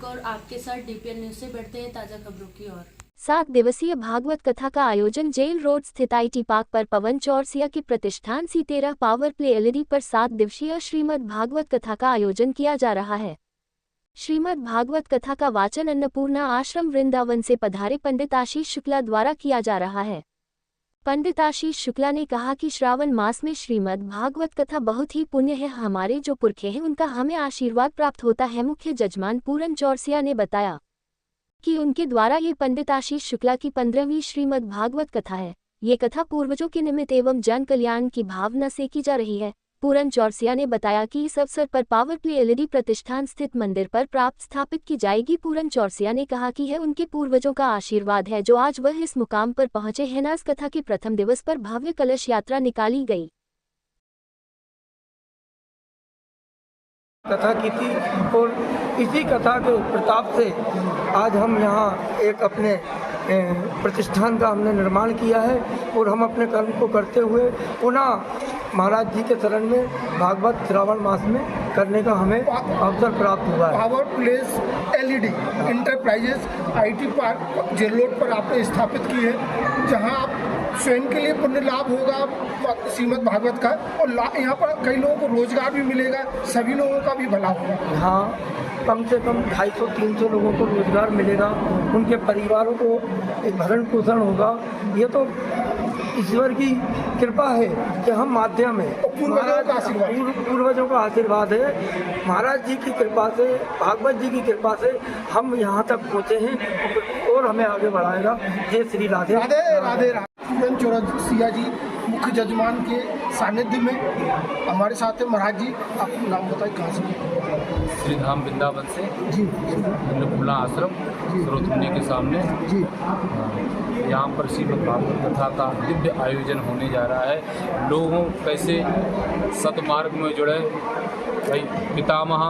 और आपके साथ डीपीएन न्यूज से बढ़ते हैं ताजा खबरों की ओर। 7 दिवसीय भागवत कथा का आयोजन जेल रोड स्थित IT पार्क पर पवन चौरसिया के प्रतिष्ठान C13 पावर प्ले LED पर 7 दिवसीय श्रीमद् भागवत कथा का आयोजन किया जा रहा है। श्रीमद् भागवत कथा का वाचन अन्नपूर्णा आश्रम वृंदावन से पधारे पंडित आशीष शुक्ला द्वारा किया जा रहा है। पंडित आशीष शुक्ला ने कहा कि श्रावण मास में श्रीमद् भागवत कथा बहुत ही पुण्य है। हमारे जो पुरखे हैं उनका हमें आशीर्वाद प्राप्त होता है। मुख्य जजमान पूरन चौरसिया ने बताया कि उनके द्वारा ये पंडित आशीष शुक्ला की 15वीं श्रीमद् भागवत कथा है। ये कथा पूर्वजों के निमित्त एवं जन कल्याण की भावना से की जा रही है। पूरन चौरसिया ने बताया कि इस अवसर पर पावर प्ले LED प्रतिष्ठान स्थित मंदिर पर प्राप्त स्थापित की जाएगी। पूरन चौरसिया ने कहा कि है उनके पूर्वजों का आशीर्वाद है जो आज वह इस मुकाम पर पहुंचे हैं। नाज कथा के प्रथम दिवस पर भव्य कलश यात्रा निकाली गई। कथा की थी और इसी कथा के प्रताप से आज हम यहाँ एक अपने प्रतिष्ठान का हमने निर्माण किया है और हम अपने कर्म को करते हुए पुनः महाराज जी के शरण में भागवत श्रावण मास में करने का हमें अवसर प्राप्त हुआ है। Power place LED enterprises IT park jail road पर आपने स्थापित की है, जहां आप स्वयं के लिए पुण्य लाभ होगा श्रीमद् भागवत का और यहाँ पर कई लोगों को रोजगार भी मिलेगा, सभी लोगों का भी भला होगा। हाँ, कम से कम 250-300 लोगों को रोजगार मिलेगा, उनके परिवारों को एक भरण पोषण होगा। ये तो ईश्वर की कृपा है कि हम माध्यम है, पूर्वजों का आशीर्वाद है। महाराज जी की कृपा से, भागवत जी की कृपा से हम यहाँ तक पहुँचे हैं और हमें आगे बढ़ाएगा। जय श्री राधे राधे राधे। पूरन चौरसिया जी मुख्य जजमान के सानिध्य में हमारे साथ है। महाराज जी, आपको नाम बताइए, कहाँ से? श्री धाम वृंदावन से जी, अन्नपूर्णा आश्रम स्रोतमुनि के सामने जी। यहाँ पर श्रीमद् भागवत कथा का दिव्य आयोजन होने जा रहा है। लोगों कैसे सतमार्ग में जुड़े, भाई पितामह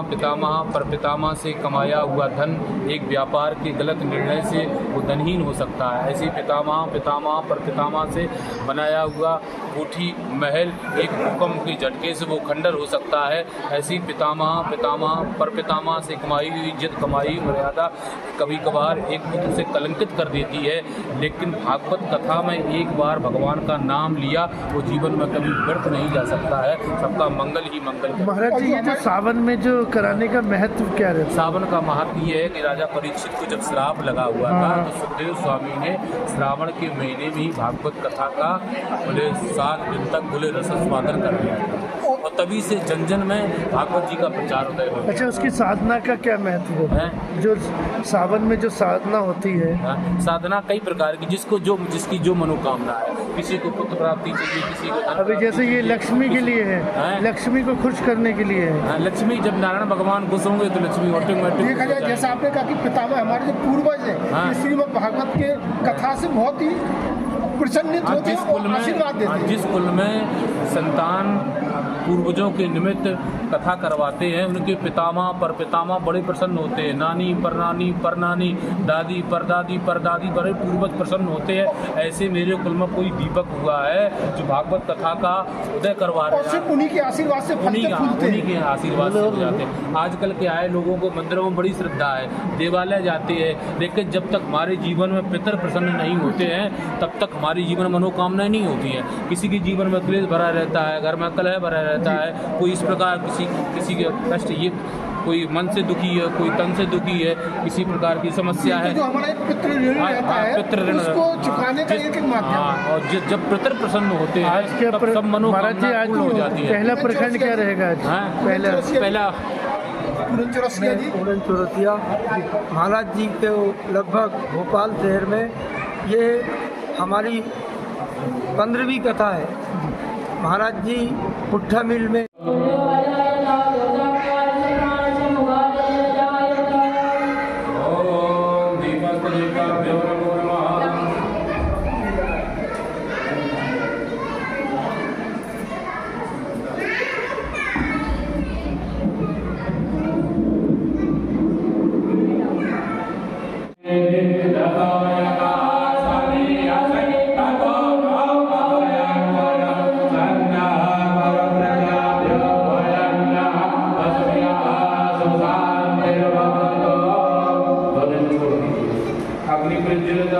परपितामह से कमाया हुआ धन एक व्यापार के गलत निर्णय से वो धनहीन हो सकता है। ऐसे पितामह परपितामह से बनाया हुआ कोठी महल एक भूकंप के झटके से वो खंडर हो सकता है। ऐसी पितामह परपितामह से कमाई हुई इज्जत, कमाई मर्यादा कभी कभार एक पुत्र से कलंकित कर देती है। लेकिन भागवत कथा में एक बार भगवान का नाम लिया वो जीवन में कभी व्यर्थ नहीं जा सकता है। सबका मंगल ही मंगल। महाराज जी, ये जो सावन में जो कराने का महत्व क्या है? सावन का महत्व ये है कि राजा परीक्षित को जब श्राप लगा हुआ था तो सुखदेव स्वामी ने श्रावण के महीने में ही भागवत कथा का बोले 7 दिन तक बोले रसस्वादन कर दिया था और तभी से जन जन में भागवत जी का प्रचार होता है। अच्छा, उसकी साधना का क्या महत्व है? जो सावन में जो साधना होती है, साधना कई प्रकार की, जिसकी जो मनोकामना है। किसी को पुत्र प्राप्ति चाहिए, किसी को अभी जैसे ये लक्ष्मी के लिए है, लक्ष्मी को खुश करने के लिए है। लक्ष्मी, जब नारायण भगवान खुश होंगे तो लक्ष्मी ऑटोमेटिक देखा जाए। जैसा आपने कहा कि पितामह हमारे जो पूर्वज हैं श्रीमद् भागवत के कथा से बहुत ही प्रसन्नित होते हैं और आशीर्वाद देते हैं। जिस कुल में संतान पूर्वजों के निमित्त कथा करवाते हैं उनके पितामह परपितामह बड़े प्रसन्न होते हैं। नानी परनानी दादी परदादी बड़े पूर्वज प्रसन्न होते हैं। ऐसे मेरे कुल में कोई दीपक हुआ है जो भागवत कथा का उदय करवा रहे हैं। उन्हीं के आशीर्वाद से उन्हीं के आशीर्वाद से हो जाते हैं। आजकल क्या है, लोगों को मंदिरों में बड़ी श्रद्धा है, देवालय जाते हैं, लेकिन जब तक हमारे जीवन में पितर प्रसन्न नहीं होते हैं तब तक हमारे जीवन में मनोकामनाएं नहीं होती है। किसी के जीवन में क्लेश भरा रहता है, घर में कलह भरा रहता है, कोई इस प्रकार किसी के कष्ट, ये कोई मन से दुखी है, कोई तन से दुखी है, किसी प्रकार की समस्या है। जो हमारा पितृ ऋण रहता है उसको चुकाने का एक माध्यम। और जब पितर प्रसन्न होते हैं तब सब मनोकामना पूर्ण हो जाती है। पहला प्रखंड क्या रहेगा? पहला पूरन चौरसिया महाराज जी के लगभग भोपाल शहर में ये हमारी 15वीं कथा है। महाराज जी पुट्ठा मिल में अग्नि प्रज्वलित